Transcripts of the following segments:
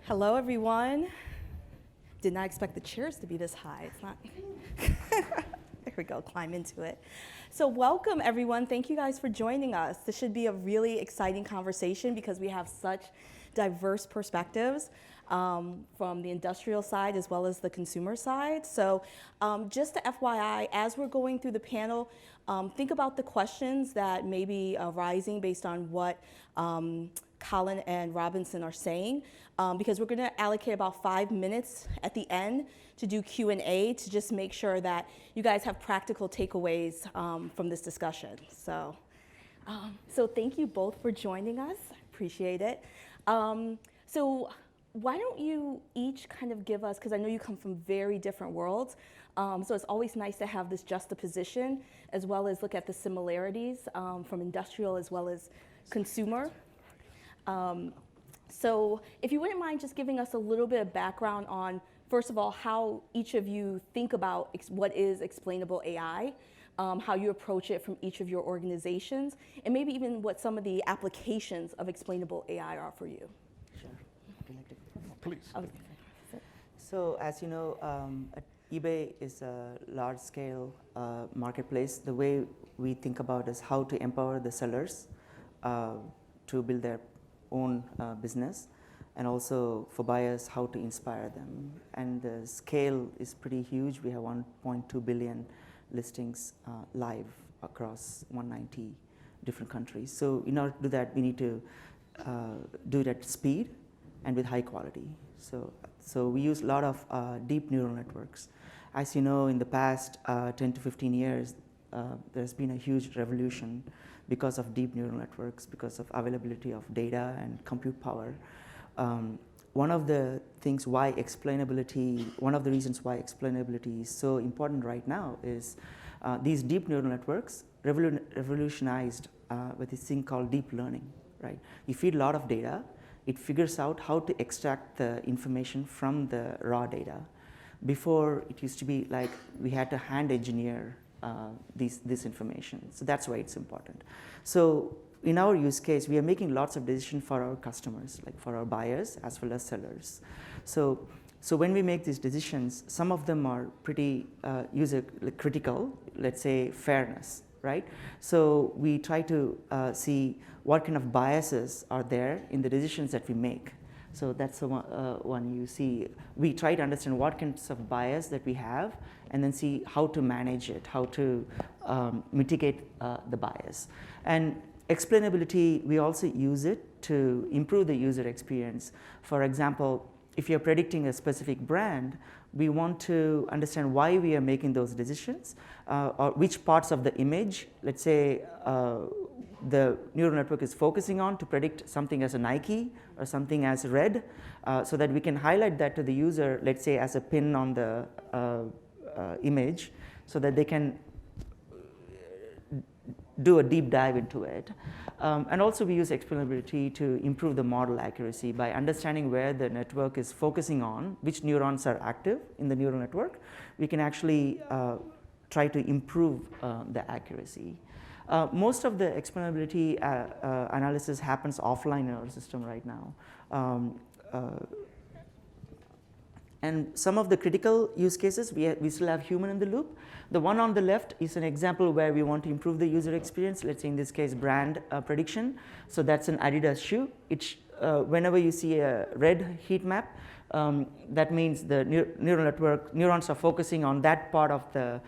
Hello, everyone. Did not expect the chairs to be this high. It's not. There we go, climb into it. So welcome, everyone. Thank you guys for joining us. This should be a really exciting conversation because we have such diverse perspectives from the industrial side as well as the consumer side. So just to FYI, as we're going through the panel, think about the questions that may be arising based on what Colin and Robinson are saying, because we're going to allocate about 5 minutes at the end to do Q&A to just make sure that you guys have practical takeaways from this discussion. So thank you both for joining us. I appreciate it. So why don't you each kind of give us, because I know you come from very different worlds, so it's always nice to have this juxtaposition as well as look at the similarities from industrial as well as consumer. So if you wouldn't mind just giving us a little bit of background on, first of all, how each of you think about what is explainable AI, how you approach it from each of your organizations, and maybe even what some of the applications of explainable AI are for you. Sure. Would you like to? Please. So as you know, eBay is a large-scale marketplace. The way we think about is how to empower the sellers to build their own business, and also for buyers how to inspire them. And the scale is pretty huge. We have 1.2 billion listings live across 190 different countries. So in order to do that, we need to do it at speed and with high quality. So we use a lot of deep neural networks. As you know, in the past 10 to 15 years, there's been a huge revolution because of deep neural networks, because of availability of data and compute power. One of the reasons why explainability is so important right now is these deep neural networks revolutionized with this thing called deep learning, right? You feed a lot of data, it figures out how to extract the information from the raw data. Before, it used to be like we had to hand engineer this information. So that's why it's important. So in our use case, we are making lots of decisions for our customers, like for our buyers as well as sellers. So when we make these decisions, some of them are pretty user critical, let's say fairness, right? So we try to see what kind of biases are there in the decisions that we make. So that's the one you see. We try to understand what kinds of bias that we have and then see how to manage it, how to mitigate the bias. And explainability, we also use it to improve the user experience. For example, if you're predicting a specific brand, we want to understand why we are making those decisions, or which parts of the image, let's say the neural network is focusing on to predict something as a Nike or something as red, so that we can highlight that to the user, let's say as a pin on the image, so that they can do a deep dive into it. And also we use explainability to improve the model accuracy by understanding where the network is focusing on, which neurons are active in the neural network. We can actually try to improve the accuracy. Most of the explainability analysis happens offline in our system right now. And some of the critical use cases, we still have human in the loop. The one on the left is an example where we want to improve the user experience. Let's say in this case, brand prediction. So that's an Adidas shoe. Whenever you see a red heat map, that means the neural network neurons are focusing on that part of the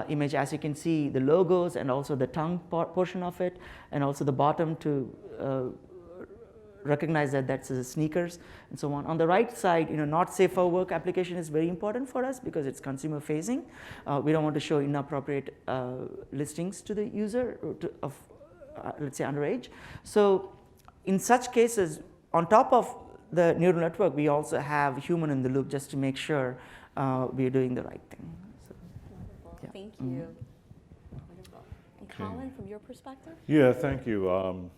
image. As you can see, the logos and also the tongue portion of it, and also the bottom to recognize that that's sneakers and so on. On the right side, not safe for work application is very important for us because it's consumer facing. We don't want to show inappropriate listings to the user of let's say underage. So in such cases, on top of the neural network, we also have human in the loop just to make sure we're doing the right thing. So, yeah. Thank you. Mm-hmm. Wonderful. And Colin, from your perspective? Yeah, thank you.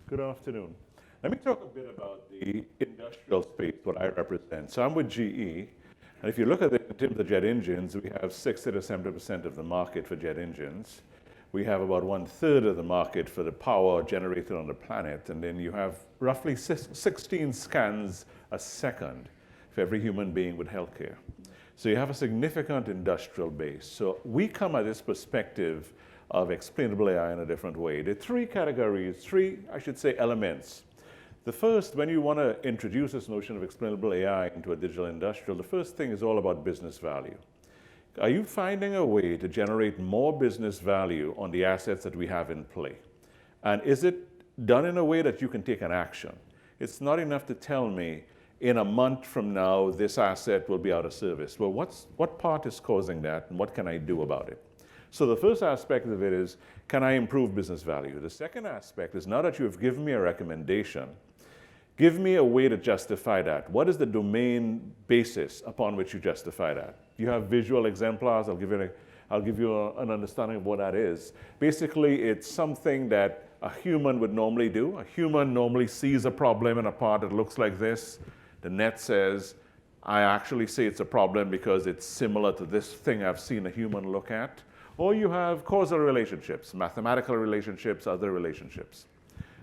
Good afternoon. Let me talk a bit about the industrial space, what I represent. So I'm with GE, and if you look at the jet engines, we have 60 to 70% of the market for jet engines. we have about 1/3 of the market for the power generated on the planet, and then you have roughly 16 scans a second for every human being with healthcare. So you have a significant industrial base. So we come at this perspective of explainable AI in a different way. There are three categories, I should say, elements. The first, when you want to introduce this notion of explainable AI into a digital industrial, the first thing is all about business value. Are you finding a way to generate more business value on the assets that we have in play? And is it done in a way that you can take an action? It's not enough to tell me, in a month from now, this asset will be out of service. Well, what part is causing that, and what can I do about it? So the first aspect of it is, can I improve business value? The second aspect is, now that you have given me a recommendation, give me a way to justify that. What is the domain basis upon which you justify that? You have visual exemplars. I'll give you an understanding of what that is. Basically, it's something that a human would normally do. A human normally sees a problem in a part that looks like this. The net says, I actually say it's a problem because it's similar to this thing I've seen a human look at. Or you have causal relationships, mathematical relationships, other relationships.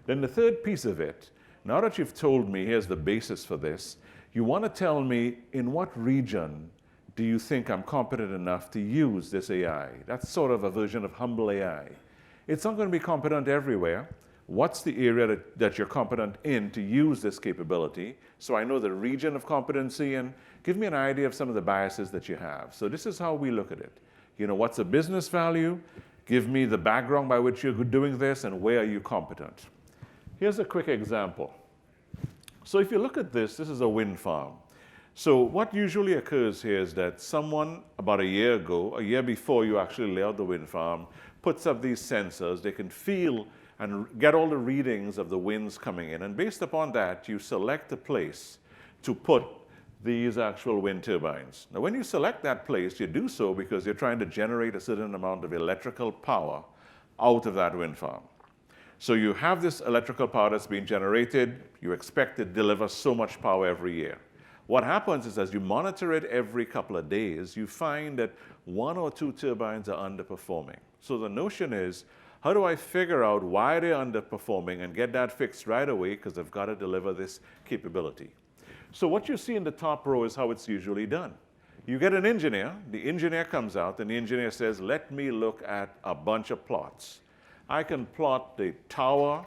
Then the third piece of it, now that you've told me here's the basis for this, you want to tell me in what region do you think I'm competent enough to use this AI? That's sort of a version of humble AI. It's not going to be competent everywhere. What's the area that you're competent in to use this capability? So I know the region of competency, and give me an idea of some of the biases that you have. So this is how we look at it. You know, what's the business value? Give me the background by which you're doing this, and where are you competent? Here's a quick example. So if you look at this, this is a wind farm. So what usually occurs here is that someone, about a year ago, a year before you actually lay out the wind farm, puts up these sensors. They can feel and get all the readings of the winds coming in. And based upon that, you select a place to put these actual wind turbines. Now, when you select that place, you do so because you're trying to generate a certain amount of electrical power out of that wind farm. So you have this electrical power that's being generated. You expect it to deliver so much power every year. What happens is, as you monitor it every couple of days, you find that 1 or 2 turbines are underperforming. So the notion is, how do I figure out why they're underperforming and get that fixed right away, because I've got to deliver this capability. So what you see in the top row is how it's usually done. You get an engineer. The engineer comes out, and the engineer says, let me look at a bunch of plots. I can plot the tower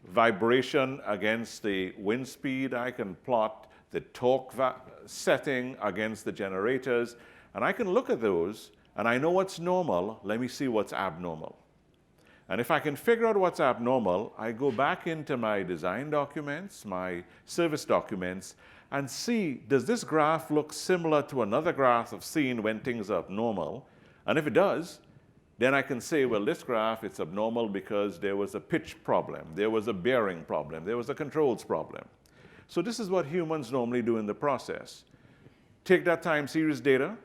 vibration against the wind speed. I can plot the torque setting against the generators. And I can look at those, and I know what's normal. Let me see what's abnormal. And if I can figure out what's abnormal, I go back into my design documents, my service documents, and see, does this graph look similar to another graph I've seen when things are abnormal? And if it does, then I can say, well, this graph, it's abnormal because there was a pitch problem, there was a bearing problem, there was a controls problem. So this is what humans normally do in the process. Take that time series data,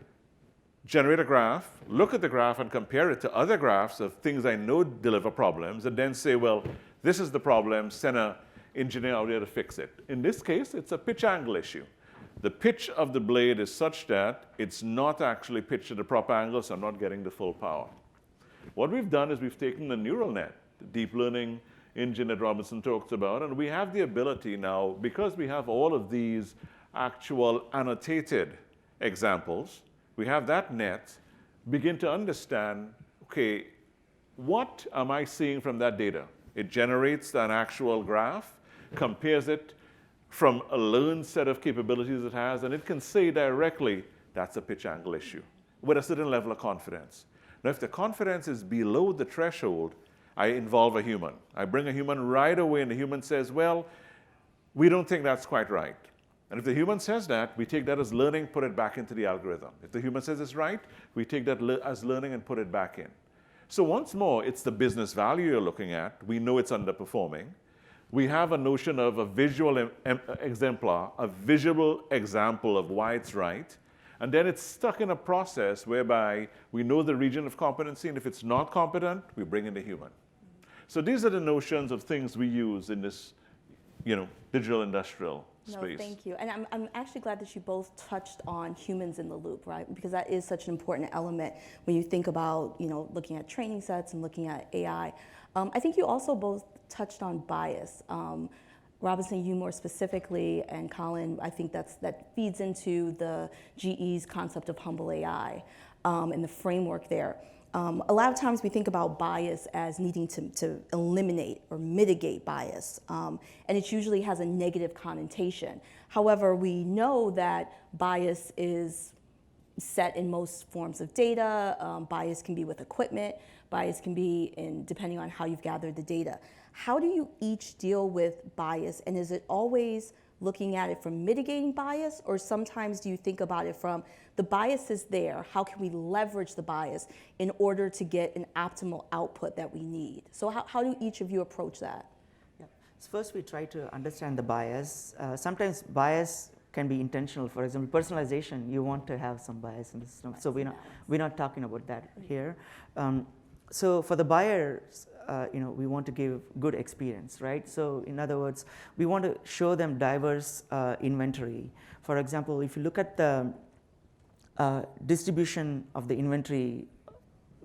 generate a graph, look at the graph and compare it to other graphs of things I know deliver problems, and then say, well, this is the problem, send an engineer out there to fix it. In this case, it's a pitch angle issue. The pitch of the blade is such that it's not actually pitched at the proper angle, so I'm not getting the full power. What we've done is we've taken the neural net, the deep learning engine that Robinson talked about, and we have the ability now, because we have all of these actual annotated examples, we have that net begin to understand, okay, what am I seeing from that data? It generates an actual graph, compares it from a learned set of capabilities it has, and it can say directly, that's a pitch angle issue, with a certain level of confidence. Now, if the confidence is below the threshold, I involve a human. I bring a human right away, and the human says, well, we don't think that's quite right. And if the human says that, we take that as learning, put it back into the algorithm. If the human says it's right, we take that as learning and put it back in. So once more, it's the business value you're looking at. We know it's underperforming. We have a notion of a visual exemplar, a visual example of why it's right. And then it's stuck in a process whereby we know the region of competency, and if it's not competent, we bring in the human. So these are the notions of things we use in this, digital industrial No, space. thank you. And I'm actually glad that you both touched on humans in the loop, right? Because that is such an important element when you think about, looking at training sets and looking at AI. I think you also both touched on bias. Robinson, you more specifically, and Colin, I think that feeds into the GE's concept of humble AI and the framework there. A lot of times we think about bias as needing to eliminate or mitigate bias, and it usually has a negative connotation. However, we know that bias is set in most forms of data. Bias can be with equipment. Bias can be depending on how you've gathered the data. How do you each deal with bias, and is it always looking at it from mitigating bias, or sometimes do you think about it from the bias is there, how can we leverage the bias in order to get an optimal output that we need? So how do each of you approach that? Yeah. So first we try to understand the bias. Sometimes bias can be intentional. For example, personalization, you want to have some bias in the system. So we're not talking about that here. So for the buyers, we want to give good experience, right? So in other words, we want to show them diverse inventory. For example, if you look at the distribution of the inventory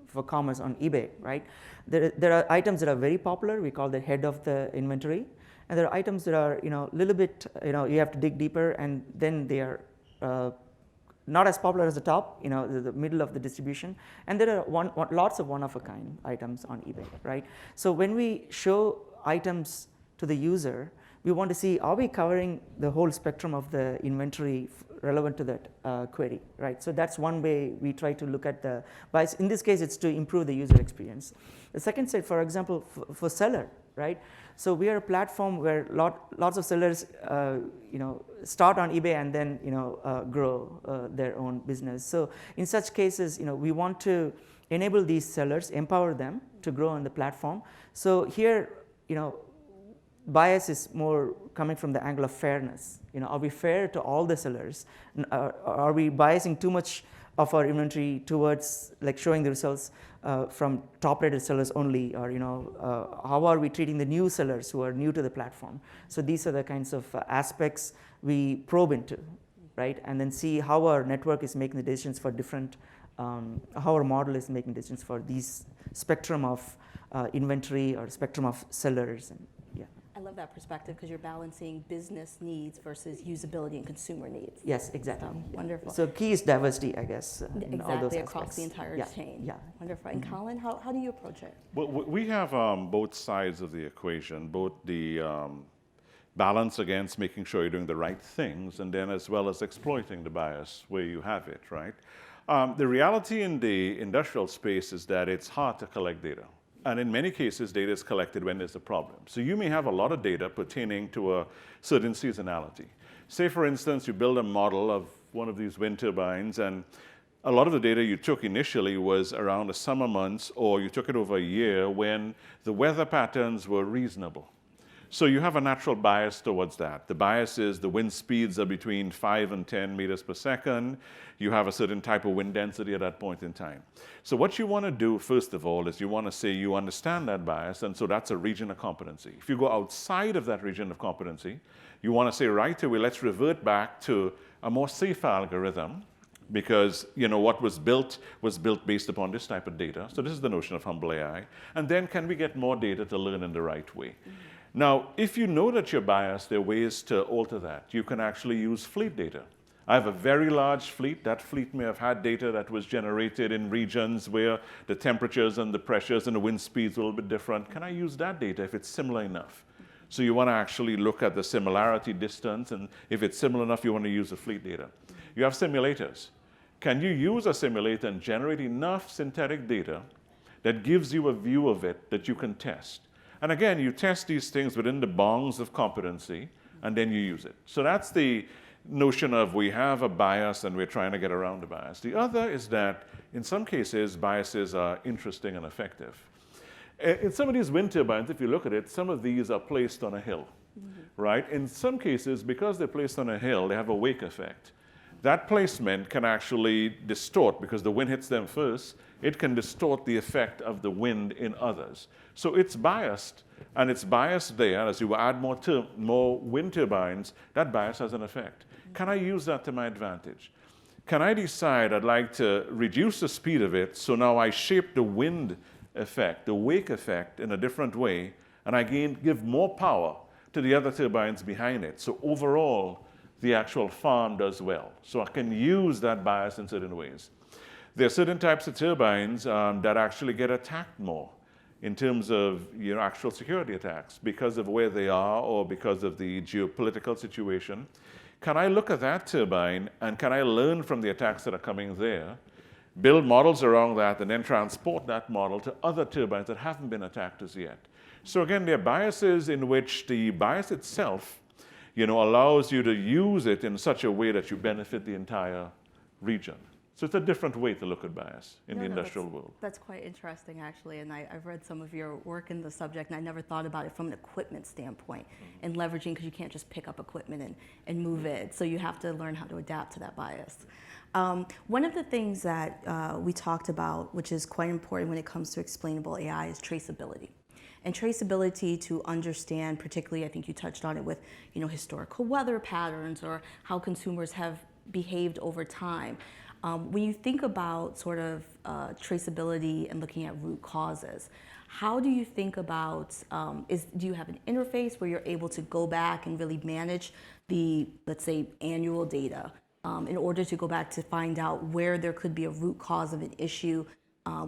for commerce on eBay, right? There are items that are very popular. We call the head of the inventory, and there are items that are little bit you have to dig deeper, and then they are not as popular as the top, the middle of the distribution, and there are lots of one-of-a-kind items on eBay, right? So when we show items to the user, we want to see, are we covering the whole spectrum of the inventory relevant to that query, right? So that's one way we try to look at the bias. In this case, it's to improve the user experience. The second side, for example, for seller, right? So we are a platform where lots of sellers, start on eBay and then grow their own business. So in such cases, we want to enable these sellers, empower them to grow on the platform. So here, bias is more coming from the angle of fairness. Are we fair to all the sellers? Are we biasing too much of our inventory towards like showing the results from top-rated sellers only, or how are we treating the new sellers who are new to the platform? So these are the kinds of aspects we probe into, right? And then see how our network is making the decisions for different, how our model is making decisions for these spectrum of inventory or spectrum of sellers. And I love that perspective because you're balancing business needs versus usability and consumer needs. yes, exactly. So, wonderful. So key is diversity, I guess. In all those Exactly, across aspects. the entire chain. Yeah. Wonderful. And Colin, how do you approach it? Well, we have both sides of the equation, both the balance against making sure you're doing the right things, and then as well as exploiting the bias where you have it, right? The reality in the industrial space is that it's hard to collect data. And in many cases, data is collected when there's a problem. So you may have a lot of data pertaining to a certain seasonality. Say, for instance, you build a model of one of these wind turbines, and a lot of the data you took initially was around the summer months, or you took it over a year when the weather patterns were reasonable. So you have a natural bias towards that. The bias is the wind speeds are between 5 and 10 meters per second. You have a certain type of wind density at that point in time. So what you want to do, first of all, is you want to say you understand that bias, and so that's a region of competency. If you go outside of that region of competency, you want to say right away, let's revert back to a more safe algorithm, because what was built based upon this type of data. So this is the notion of humble AI. And then can we get more data to learn in the right way? Mm-hmm. Now, if you know that you're biased, there are ways to alter that. You can actually use fleet data. I have a very large fleet. That fleet may have had data that was generated in regions where the temperatures and the pressures and the wind speeds are a little bit different. Can I use that data if it's similar enough? So you want to actually look at the similarity distance, and if it's similar enough, you want to use the fleet data. You have simulators. Can you use a simulator and generate enough synthetic data that gives you a view of it that you can test? And again, you test these things within the bounds of competency, and then you use it. So that's the notion of we have a bias and we're trying to get around the bias. The other is that in some cases, biases are interesting and effective. In some of these wind turbines, if you look at it, some of these are placed on a hill, right? In some cases, because they're placed on a hill, they have a wake effect. that placement can actually distort, because the wind hits them first, it can distort the effect of the wind in others. So it's biased, and it's biased there. As you add more wind turbines, that bias has an effect. Can I use that to my advantage? Can I decide I'd like to reduce the speed of it, so now I shape the wind effect, the wake effect, in a different way, and I give more power to the other turbines behind it. So overall, the actual farm does well. So I can use that bias in certain ways. There are certain types of turbines that actually get attacked more in terms of actual security attacks because of where they are or because of the geopolitical situation. Can I look at that turbine and can I learn from the attacks that are coming there, build models around that, and then transport that model to other turbines that haven't been attacked as yet? So again, there are biases in which the bias itself allows you to use it in such a way that you benefit the entire region. So it's a different way to look at bias in the industrial world. That's quite interesting, actually, and I've read some of your work in the subject, and I never thought about it from an equipment standpoint and leveraging, because you can't just pick up equipment and move it, so you have to learn how to adapt to that bias. One of the things that we talked about, which is quite important when it comes to explainable AI, is traceability. And traceability to understand, particularly, I think you touched on it with, historical weather patterns or how consumers have behaved over time. When you think about sort of traceability and looking at root causes, how do you think about, do you have an interface where you're able to go back and really manage the, let's say, annual data in order to go back to find out where there could be a root cause of an issue,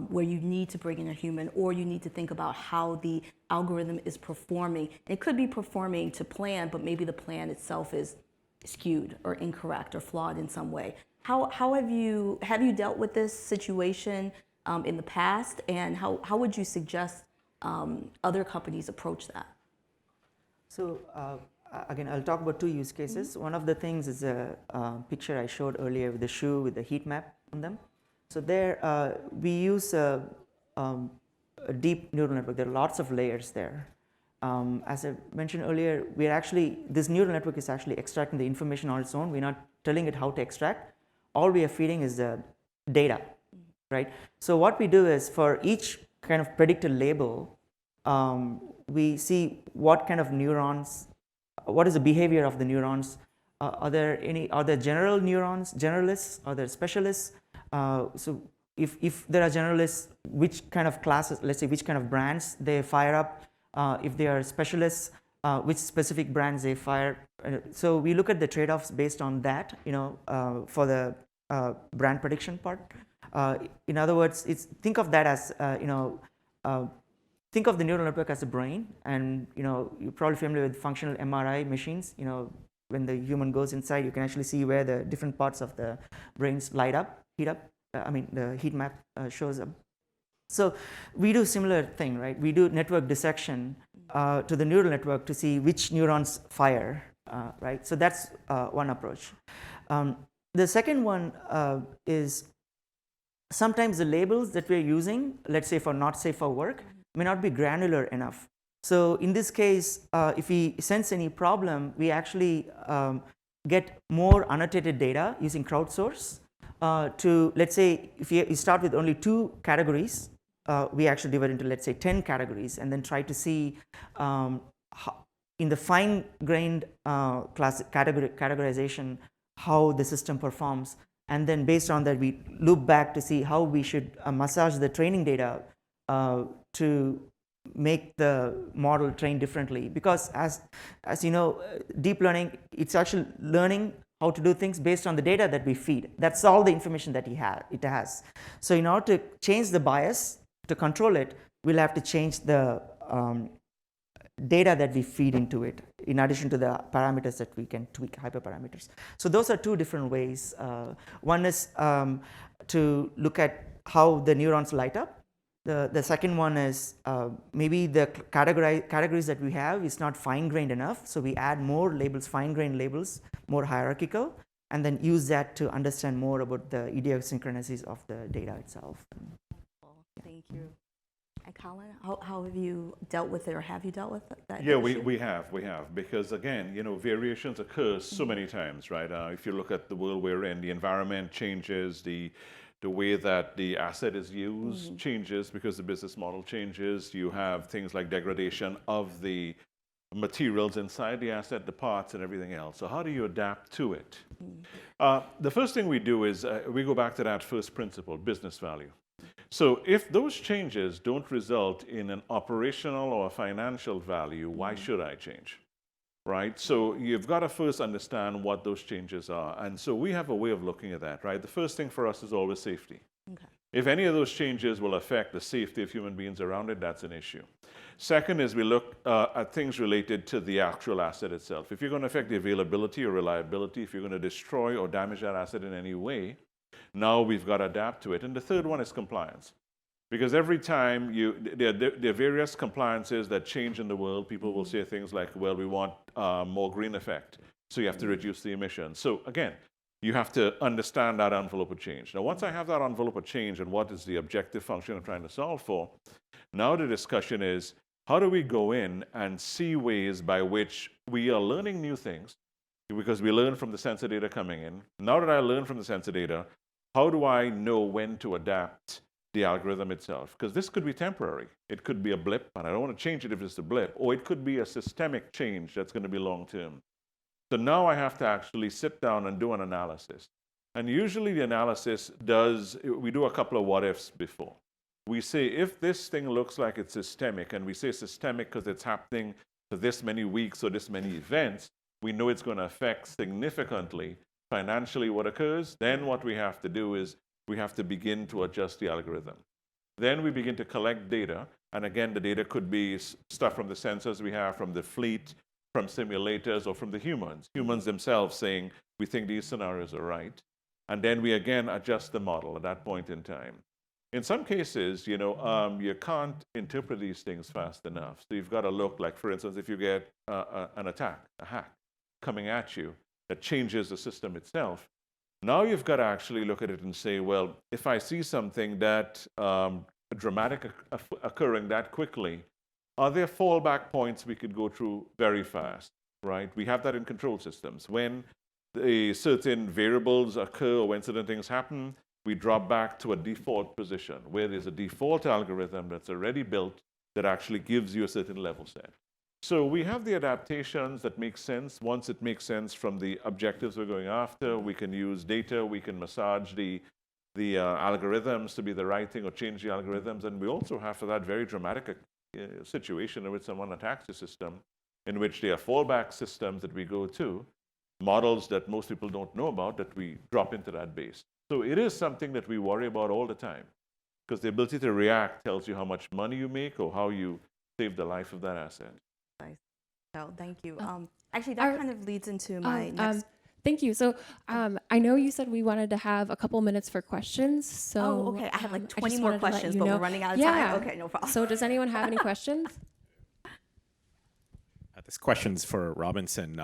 where you need to bring in a human, or you need to think about how the algorithm is performing? It could be performing to plan, but maybe the plan itself is skewed or incorrect or flawed in some way. How have you dealt with this situation in the past, and how would you suggest other companies approach that? So again, I'll talk about two use cases. One of the things is a picture I showed earlier with the shoe with the heat map on them. So there we use a deep neural network. There are lots of layers there. As I mentioned earlier, this neural network is actually extracting the information on its own. We're not telling it how to extract. All we are feeding is the data, right? So what we do is, for each kind of predicted label, we see what kind of neurons, what is the behavior of the neurons. Are there general neurons, generalists? Are there specialists? So if there are generalists, which kind of classes, let's say which kind of brands they fire up. If they are specialists, which specific brands they fire. So we look at the trade-offs based on that, for the brand prediction part. In other words, think of that as, think of the neural network as a brain, and you're probably familiar with functional MRI machines. When the human goes inside, you can actually see where the different parts of the brains light up, heat up. The heat map shows up. So we do similar thing, right? We do network dissection to the neural network to see which neurons fire, right? So that's one approach. The second one is sometimes the labels that we're using, let's say for not safe for work, may not be granular enough. So in this case, if we sense any problem, we actually get more annotated data using crowdsource to, let's say, if you start with only 2 categories, we actually divide into, let's say, 10 categories, and then try to see in the fine-grained categorization how the system performs, and then based on that we loop back to see how we should massage the training data to make the model train differently. Because as you know, deep learning, it's actually learning how to do things based on the data that we feed. That's all the information that it has. So in order to change the bias, to control it, we'll have to change the data that we feed into it, in addition to the parameters that we can tweak, hyperparameters. So those are 2 different ways. One is to look at how the neurons light up. The second one is maybe the categories that we have is not fine-grained enough, so we add more labels, fine-grained labels, more hierarchical, and then use that to understand more about the idiosyncrasies of the data itself. Thank you. And Colin, how have you dealt with it, or have you dealt with that Yeah, issue? we have, because again, variations occur so many times, right? If you look at the world we're in, the environment changes, the way that the asset is used changes because the business model changes. You have things like degradation of the materials inside the asset, the parts and everything else. So how do you adapt to it? The first thing we do is we go back to that first principle, business value. So if those changes don't result in an operational or a financial value, why should I change? Right? So you've got to first understand what those changes are. And so we have a way of looking at that, right? The first thing for us is always safety. Okay. If any of those changes will affect the safety of human beings around it, that's an issue. Second is we look at things related to the actual asset itself. If you're going to affect the availability or reliability, if you're going to destroy or damage that asset in any way, now we've got to adapt to it. And the third one is compliance. Because every time there are various compliances that change in the world, people will say things like, well, we want more green effect, so you have to reduce the emissions. So again, you have to understand that envelope of change. Now, once I have that envelope of change and what is the objective function I'm trying to solve for, now the discussion is, how do we go in and see ways by which we are learning new things? Because we learn from the sensor data coming in. Now that I learn from the sensor data, how do I know when to adapt the algorithm itself? Because this could be temporary. It could be a blip, and I don't want to change it if it's a blip. Or it could be a systemic change that's going to be long-term. So now I have to actually sit down and do an analysis. And usually the analysis we do a couple of what-ifs before. We say, if this thing looks like it's systemic, and we say systemic because it's happening for this many weeks or this many events, we know it's going to affect significantly financially what occurs. Then what we have to do is we have to begin to adjust the algorithm. Then we begin to collect data. And again, the data could be stuff from the sensors we have, from the fleet, from simulators, or from the humans themselves saying, we think these scenarios are right. And then we again adjust the model at that point in time. In some cases, you can't interpret these things fast enough. So you've got to look, like, for instance, if you get an attack, a hack coming at you that changes the system itself, now you've got to actually look at it and say, well, if I see something that dramatic occurring that quickly, are there fallback points we could go through very fast, right? We have that in control systems. When certain variables occur or when certain things happen, we drop back to a default position where there's a default algorithm that's already built that actually gives you a certain level set. So we have the adaptations that make sense. Once it makes sense from the objectives we're going after, we can use data, we can massage the algorithms to be the right thing or change the algorithms. And we also have, for that very dramatic situation in which someone attacks the system, in which there are fallback systems that we go to, models that most people don't know about, that we drop into that base. So it is something that we worry about all the time, because the ability to react tells you how much money you make or how you save the life of that asset. Nice. So thank you. Actually, that kind of leads into my next. Thank you. So I know you said we wanted to have a couple minutes for questions. So okay. I have like I 20 just more wanted to let questions, you but know. we're running out of Yeah. time. Okay, no problem. So does anyone have any questions? This question's for Robinson.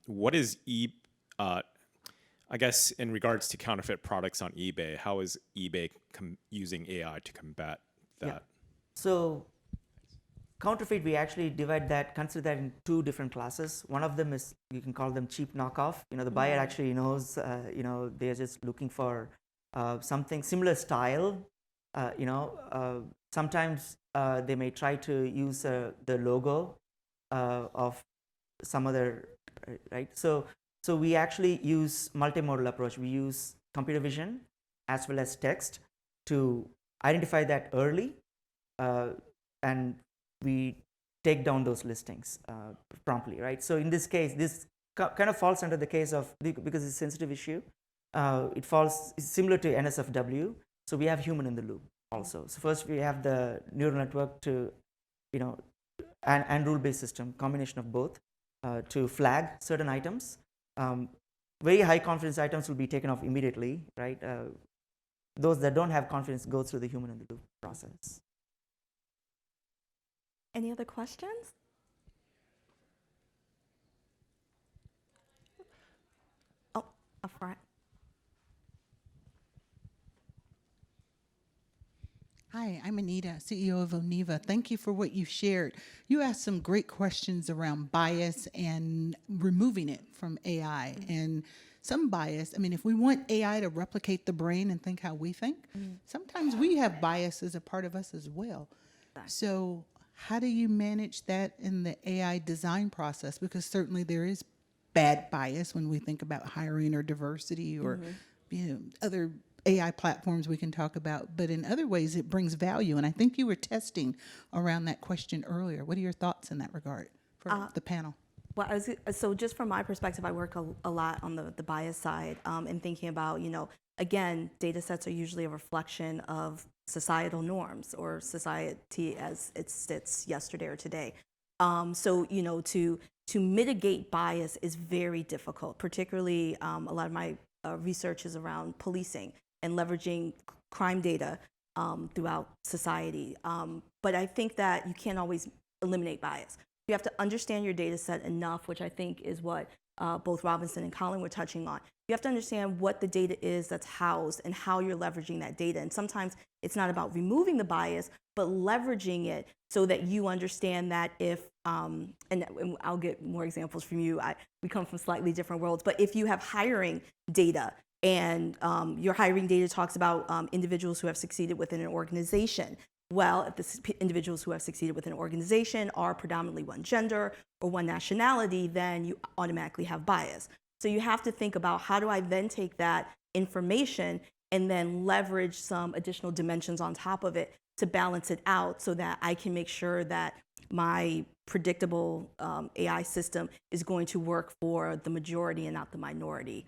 What is I guess in regards to counterfeit products on eBay, how is eBay using AI to combat that? Yeah. So counterfeit, we actually consider that in two different classes. One of them is, you can call them cheap knockoff. The buyer actually knows, they're just looking for something similar style. Sometimes they may try to use the logo of some other, right? So we actually use multimodal approach. We use computer vision as well as text to identify that early, and we take down those listings promptly, right? So in this case, this kind of falls under the case of, because it's a sensitive issue, it's similar to NSFW. So we have human in the loop also. So first we have the neural network to, and rule-based system, combination of both, to flag certain items. Very high confidence items will be taken off immediately, right? Those that don't have confidence go through the human in the loop process. Any other questions? Oh, up front. Hi, I'm Anita, CEO of Oniva. Thank you for what you shared. You asked some great questions around bias and removing it from AI. And some bias, I mean, if we want AI to replicate the brain and think how we think, sometimes we have bias as a part of us as well. So how do you manage that in the AI design process? Because certainly there is bad bias when we think about hiring or diversity or other AI platforms we can talk about, but in other ways it brings value. And I think you were testing around that question earlier. What are your thoughts in that regard for the panel? Well, so just from my perspective, I work a lot on the bias side and thinking about, again, data sets are usually a reflection of societal norms or society as it sits yesterday or today. So, to mitigate bias is very difficult, particularly a lot of my research is around policing and leveraging crime data throughout society. But I think that you can't always eliminate bias. You have to understand your data set enough, which I think is what both Robinson and Colin were touching on. You have to understand what the data is that's housed and how you're leveraging that data. And sometimes it's not about removing the bias, but leveraging it so that you understand that if, and I'll get more examples from you, we come from slightly different worlds, but if you have hiring data and your hiring data talks about individuals who have succeeded within an organization, well, if the individuals who have succeeded within an organization are predominantly one gender or one nationality, then you automatically have bias. So you have to think about how do I then take that information and then leverage some additional dimensions on top of it to balance it out so that I can make sure that my predictable AI system is going to work for the majority and not the minority.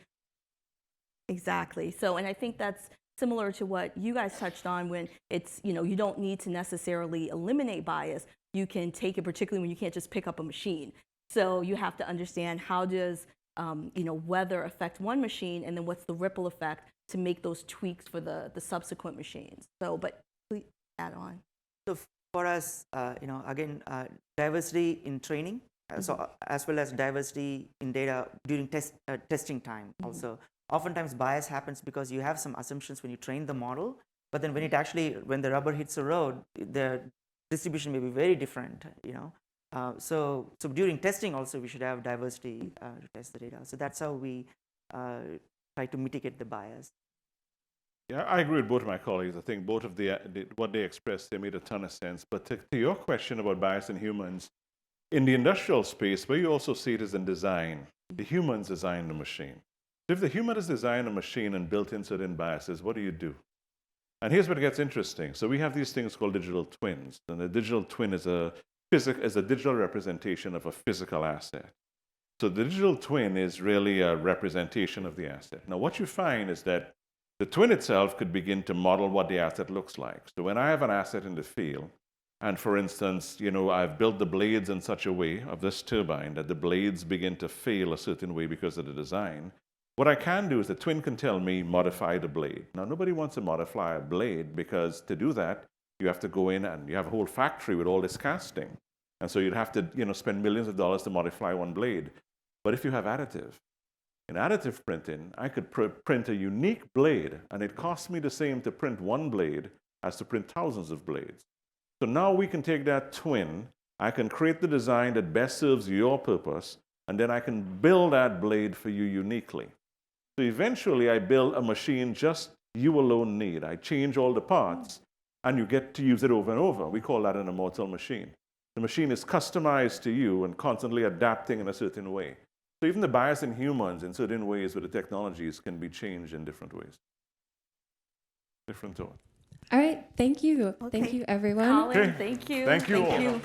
Exactly. So, and I think that's similar to what you guys touched on when it's, you don't need to necessarily eliminate bias. You can take it, particularly when you can't just pick up a machine. So you have to understand how does, weather affect one machine and then what's the ripple effect to make those tweaks for the subsequent machines. So, but please add on. So for us, again, diversity in training, so as well as diversity in data during testing time also. Oftentimes bias happens because you have some assumptions when you train the model, but then when the rubber hits the road, the distribution may be very different, So during testing also we should have diversity to test the data. So that's how we try to mitigate the bias. Yeah, I agree with both of my colleagues. I think both of what they expressed, they made a ton of sense. But to your question about bias in humans, in the industrial space, where you also see it is in design, the humans design the machine. If the human has designed a machine and built in certain biases, what do you do? And here's where it gets interesting. So we have these things called digital twins. And a digital twin is a digital representation of a physical asset. So the digital twin is really a representation of the asset. Now what you find is that the twin itself could begin to model what the asset looks like. So when I have an asset in the field, and for instance, I've built the blades in such a way of this turbine that the blades begin to fail a certain way because of the design, what I can do is the twin can tell me, modify the blade. Now, nobody wants to modify a blade because to do that, you have to go in and you have a whole factory with all this casting. And so you'd have to, spend millions of dollars to modify one blade. But if you have additive, in additive printing, I could print a unique blade, and it costs me the same to print one blade as to print thousands of blades. So now we can take that twin, I can create the design that best serves your purpose, and then I can build that blade for you uniquely. So eventually I build a machine just you alone need. I change all the parts and you get to use it over and over. We call that an immortal machine. The machine is customized to you and constantly adapting in a certain way. So even the bias in humans in certain ways with the technologies can be changed in different ways. Different thought. All right. Thank you. Okay. Thank you, everyone. Colin, Okay. thank you. Thank you all. You.